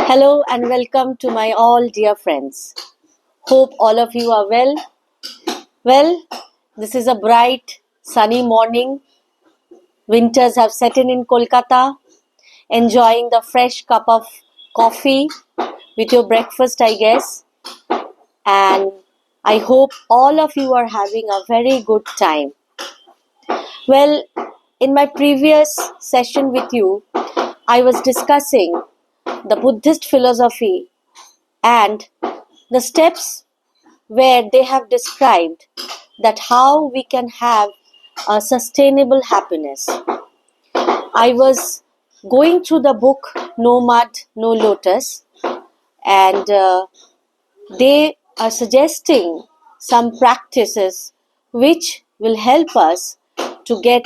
Hello and welcome to my all dear friends. Hope all of you are well. Well, this is a bright, sunny morning. Winters have set in Kolkata. Enjoying the fresh cup of coffee with your breakfast, I guess. And I hope all of you are having a very good time. Well, in my previous session with you, I was discussing the Buddhist philosophy and the steps where they have described that how we can have a sustainable happiness. I was going through the book No Mud, No Lotus, and they are suggesting some practices which will help us to get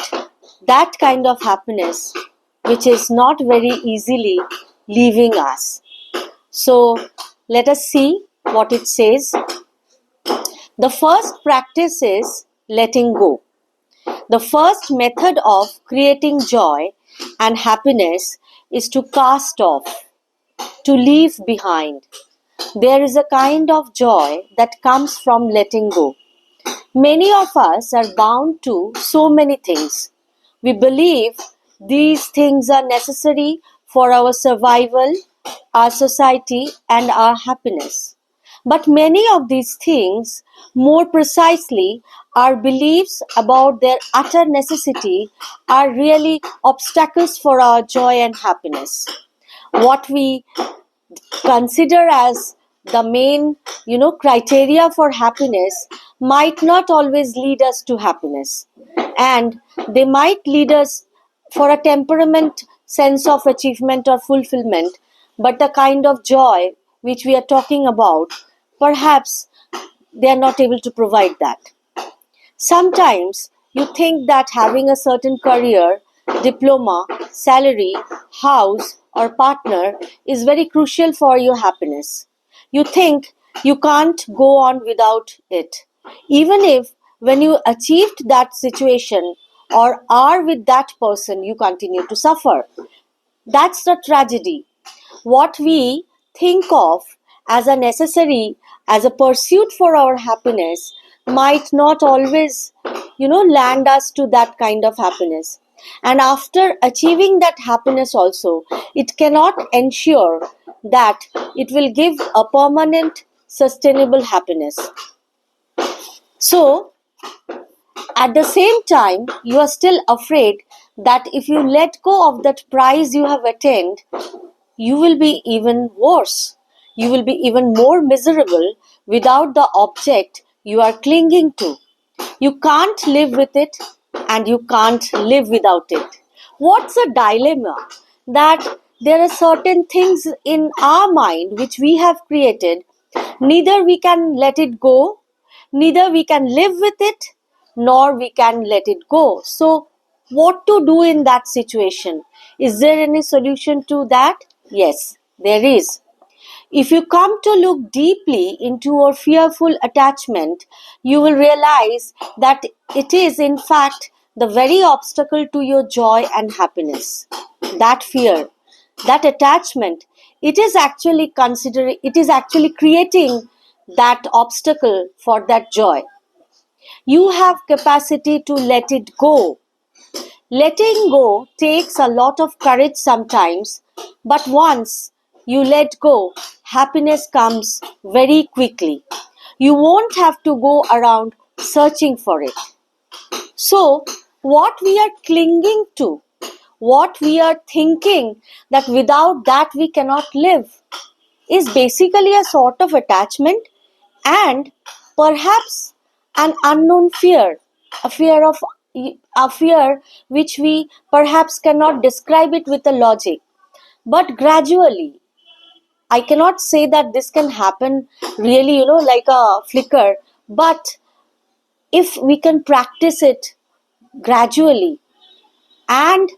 that kind of happiness which is not very easily leaving us. So let us see what it says. The first practice is letting go. The first method of creating joy and happiness is to cast off, to leave behind. There is a kind of joy that comes from letting go. Many of us are bound to so many things. We believe these things are necessary for our survival, our society, and our happiness. But many of these things, more precisely, our beliefs about their utter necessity, are really obstacles for our joy and happiness. What we consider as the main, criteria for happiness might not always lead us to happiness. And they might lead us for a temperament sense of achievement or fulfillment, but the kind of joy which we are talking about, perhaps they are not able to provide that. Sometimes you think that having a certain career, diploma, salary, house, or partner is very crucial for your happiness. You think you can't go on without it. Even if when you achieved that situation or are with that person, you continue to suffer. That's the tragedy. What we think of as a necessary, as a pursuit for our happiness, might not always, land us to that kind of happiness. And after achieving that happiness also, it cannot ensure that it will give a permanent, sustainable happiness. So, at the same time, you are still afraid that if you let go of that prize you have attained, you will be even worse. You will be even more miserable without the object you are clinging to. You can't live with it and you can't live without it. What's a dilemma? That there are certain things in our mind which we have created. Neither we can let it go, neither we can live with it, nor we can let it go. So, what to do in that situation? Is there any solution to that? Yes, there is. If you come to look deeply into a fearful attachment, you will realize that it is in fact the very obstacle to your joy and happiness. That fear, that attachment, it is actually creating that obstacle for that joy. You have capacity to let it go. Letting go takes a lot of courage sometimes, but once you let go, happiness comes very quickly. You won't have to go around searching for it. So, what we are clinging to, what we are thinking that without that we cannot live, is basically a sort of attachment and perhaps an unknown fear, a fear of a fear which we perhaps cannot describe it with a logic. But gradually, I cannot say that this can happen really, like a flicker, but if we can practice it gradually and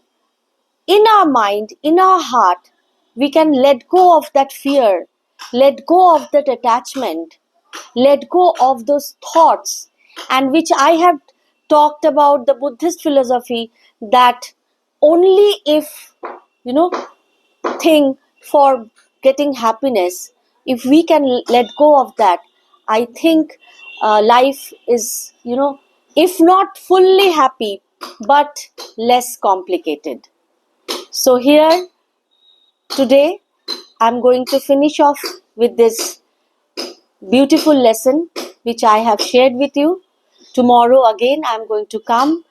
in our mind, in our heart, we can let go of that fear, let go of that attachment, let go of those thoughts, and which I have talked about the Buddhist philosophy that only if, thing for getting happiness, if we can let go of that, I think life is, if not fully happy, but less complicated. So here today, I'm going to finish off with this beautiful lesson which I have shared with you. Tomorrow again, I'm going to come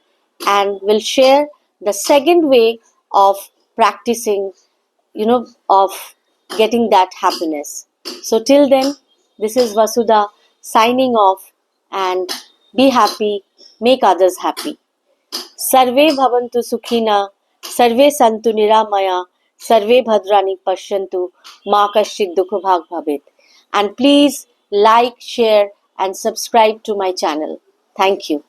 and will share the second way of practicing, of getting that happiness. So till then, this is Vasudha signing off, and be happy, make others happy. सर्वे भवन्तु सुखिनः, सर्वे सन्तु निरामया, सर्वे भद्राणि पश्यन्तु, मा कश्चित् दुःखभाग् भवेत्. And please like, share and subscribe to my channel. Thank you.